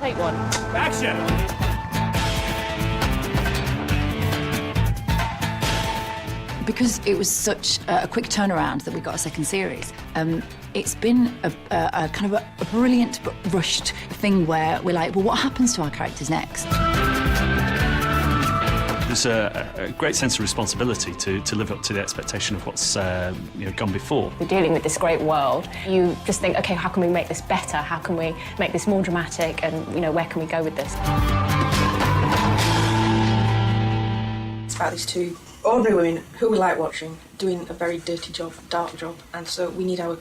Take one. Action! Because it was such a quick turnaround that we got a second series, it's been a kind of a brilliant but rushed thing where we're like, well, what happens to our characters next? There's a great sense of responsibility to live up to the expectation of what's gone before. We're dealing with this great world. You just think, OK, how can we make this better? How can we make this more dramatic? And, where can we go with this? It's about these two ordinary women who we like watching, doing a very dirty job, dark job, and so we need our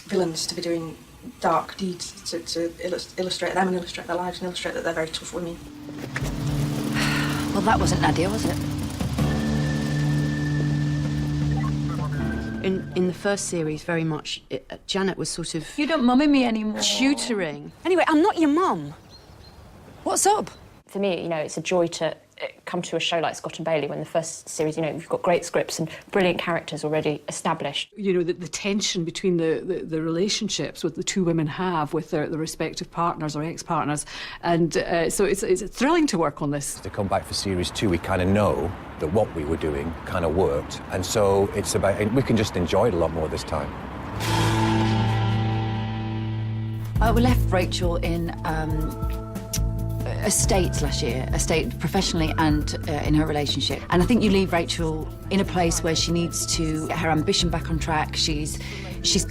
villains to be doing dark deeds to illustrate them and illustrate their lives and illustrate that they're very tough women. Well, that wasn't Nadia, was it? In the first series, very much, Janet was sort of... You don't mummy me anymore. Tutoring. Anyway, I'm not your mum. What's up? For me, it's a joy to come to a show like Scott and Bailey when the first series, you've got great scripts and brilliant characters already established. The tension between the relationships that the two women have with their respective partners or ex-partners. And so it's thrilling to work on this. To come back for series 2, we kind of know that what we were doing kind of worked. And so it's about, we can just enjoy it a lot more this time. We left Rachel in a state last year, a state professionally and in her relationship. And I think you leave Rachel in a place where she needs to get her ambition back on track. She's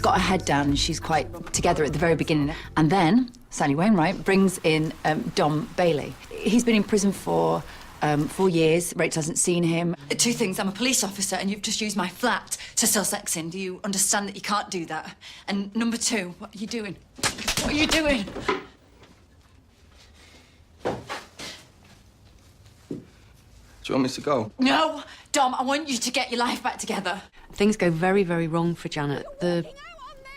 got her head down and she's quite together at the very beginning. And then Sally Wainwright brings in Dom Bailey. He's been in prison for 4 years. Rachel hasn't seen him. Two things: I'm a police officer and you've just used my flat to sell sex in. Do you understand that you can't do that? And number two, what are you doing? What are you doing? Do you want me to go? No, Dom, I want you to get your life back together. Things go very, very wrong for Janet. The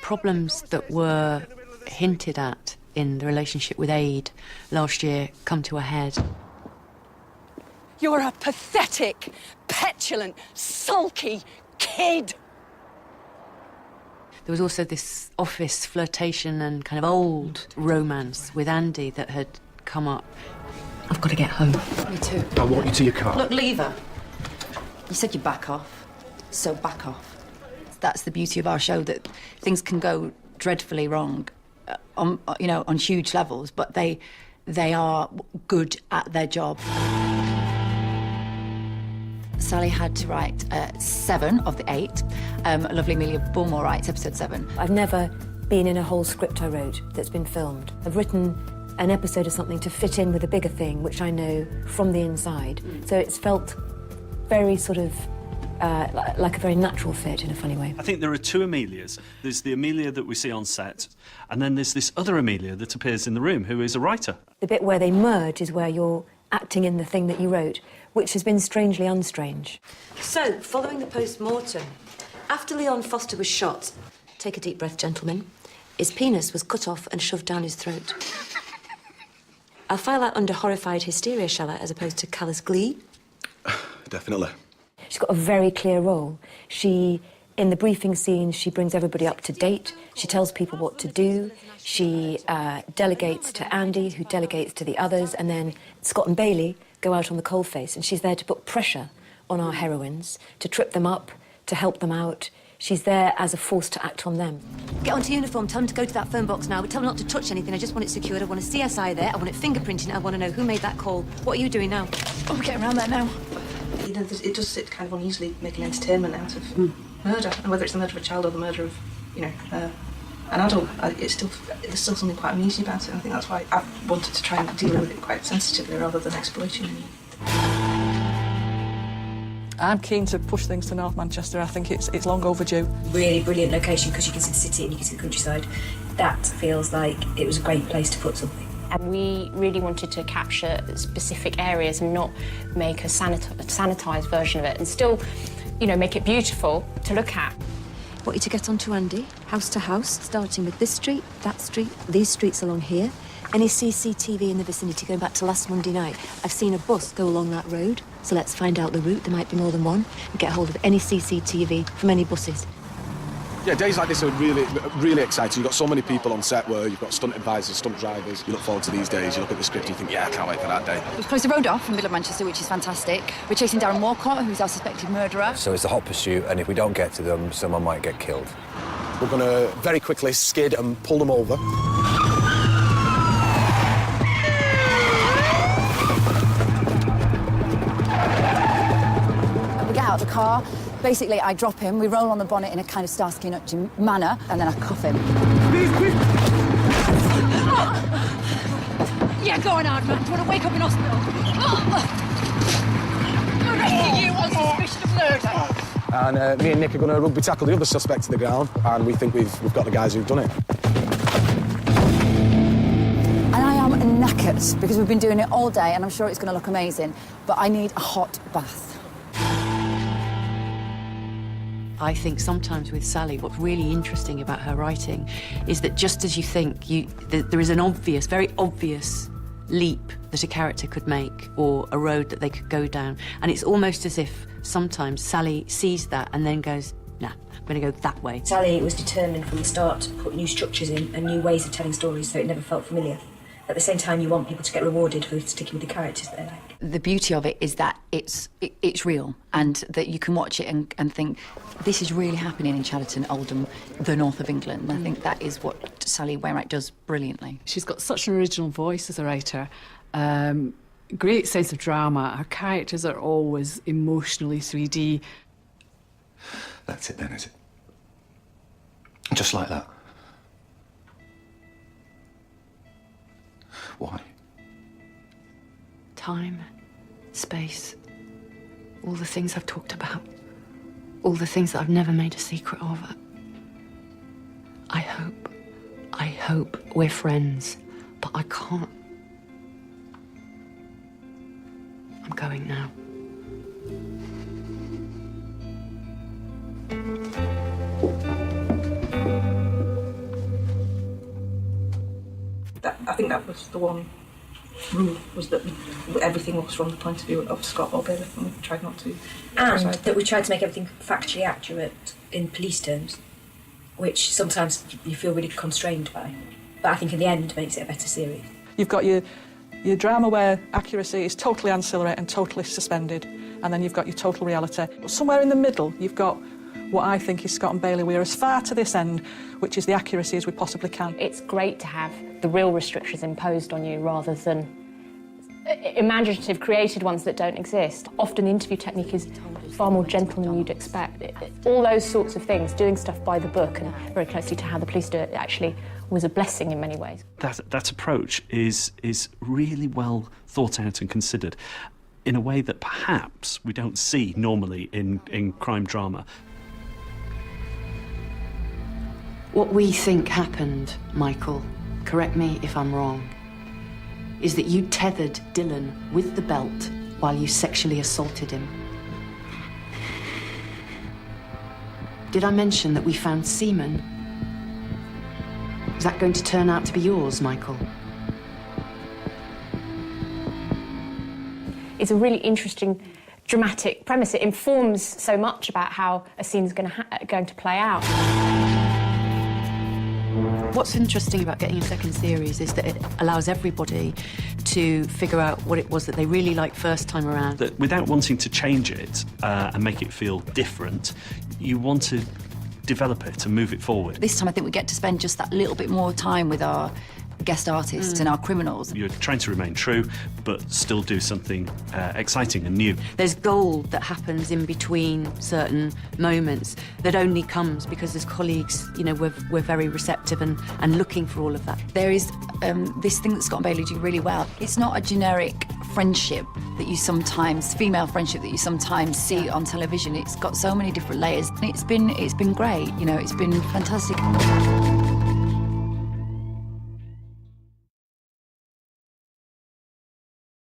problems that were hinted at in the relationship with Aid last year come to a head. You're a pathetic, petulant, sulky kid. There was also this office flirtation and kind of old romance with Andy that had come up. I've got to get home. Me too. I want you to your car. Look, leave her. You said you'd back off, so back off. That's the beauty of our show, that things can go dreadfully wrong on huge levels, but they are good at their job. Sally had to write 7 of the 8. Lovely Amelia Bullmore writes episode 7. I've never been in a whole script I wrote that's been filmed. I've written an episode of something to fit in with a bigger thing, which I know from the inside. So it's felt very sort of like a very natural fit in a funny way. I think there are two Amelias. There's the Amelia that we see on set, and then there's this other Amelia that appears in the room, who is a writer. The bit where they merge is where you're acting in the thing that you wrote, which has been strangely unstrange. So, following the post-mortem, after Leon Foster was shot, take a deep breath, gentlemen, his penis was cut off and shoved down his throat. I'll file that under horrified hysteria, shall I, as opposed to callous glee? Definitely. She's got a very clear role. She, in the briefing scene, she brings everybody up to date. She tells people what to do. She delegates to Andy, who delegates to the others, and then Scott and Bailey go out on the coalface, and she's there to put pressure on our heroines, to trip them up, to help them out. She's there as a force to act on them. Get onto uniform, tell them to go to that phone box now, but tell them not to touch anything. I just want it secured. I want a CSI there, I want it fingerprinting, I want to know who made that call. What are you doing now? Oh, we're getting around that now. It does sit kind of uneasily making entertainment out of murder, and whether it's the murder of a child or the murder of, an adult, there's still something quite uneasy about it, and I think that's why I wanted to try and deal with it quite sensitively rather than exploiting it. I'm keen to push things to North Manchester. I think it's long overdue. Really brilliant location because you can see the city and you can see the countryside. That feels like it was a great place to put something. And we really wanted to capture specific areas and not make a sanitised version of it, and still, make it beautiful to look at. Want you to get onto Andy, house to house, starting with this street, that street, these streets along here. Any CCTV in the vicinity going back to last Monday night? I've seen a bus go along that road, so let's find out the route. There might be more than one. And get hold of any CCTV from any buses. Yeah, days like this are really exciting. You've got so many people on set where you've got stunt advisors, stunt drivers. You look forward to these days, you look at the script, you think, yeah, I can't wait for that day. We've closed the road off in the middle of Manchester, which is fantastic. We're chasing Darren Walcott, who's our suspected murderer. So it's a hot pursuit, and if we don't get to them, someone might get killed. We're going to very quickly skid and pull them over. We get out of the car. Basically, I drop him, we roll on the bonnet in a kind of Starsky and Hutch manner, and then I cuff him. Yeah, go on, hard man. Do you want to wake up in hospital? I'm arresting you on suspicion of murder. And me and Nick are going to rugby tackle the other suspect to the ground, and we think we've got the guys who've done it. And I am knackered, because we've been doing it all day, and I'm sure it's going to look amazing, but I need a hot bath. I think sometimes with Sally, what's really interesting about her writing is that just as you think, there is an obvious, very obvious leap that a character could make or a road that they could go down. And it's almost as if sometimes Sally sees that and then goes, nah, I'm going to go that way. Sally was determined from the start to put new structures in and new ways of telling stories so it never felt familiar. At the same time, you want people to get rewarded for sticking with the characters they like. The beauty of it is that it's real, and that you can watch it and think, this is really happening in Chadderton, Oldham, the north of England. And I think that is what Sally Wainwright does brilliantly. She's got such an original voice as a writer. Great sense of drama. Her characters are always emotionally 3D. That's it then, is it? Just like that. Why? Time, space, all the things I've talked about, all the things that I've never made a secret of. I hope we're friends, but I can't. I'm going now. I think that was the one rule, was that everything was from the point of view of Scott or Bailiff, and we tried not to. And that we tried to make everything factually accurate in police terms, which sometimes you feel really constrained by. But I think in the end makes it a better series. You've got your drama where accuracy is totally ancillary and totally suspended, and then you've got your total reality. Somewhere in the middle, you've got what I think is Scott and Bailey. We're as far to this end, which is the accuracy, as we possibly can. It's great to have the real restrictions imposed on you rather than imaginative, created ones that don't exist. Often interview technique is far more gentle than you'd expect. All those sorts of things, doing stuff by the book and very closely to how the police do it, actually was a blessing in many ways. That approach is really well thought out and considered in a way that perhaps we don't see normally in crime drama. What we think happened, Michael, correct me if I'm wrong, is that you tethered Dylan with the belt while you sexually assaulted him. Did I mention that we found semen? Is that going to turn out to be yours, Michael? It's a really interesting, dramatic premise. It informs so much about how a scene is going to play out. What's interesting about getting a second series is that it allows everybody to figure out what it was that they really liked first time around. That without wanting to change it and make it feel different, you want to develop it and move it forward. This time I think we get to spend just that little bit more time with our guest artists and our criminals. You're trying to remain true, but still do something exciting and new. There's gold that happens in between certain moments that only comes because as colleagues, you know, we're very receptive and looking for all of that. There is this thing that Scott and Bailey do really well. It's not a generic friendship that you sometimes, female friendship that you sometimes see on television. It's got so many different layers. It's been great, you know, it's been fantastic.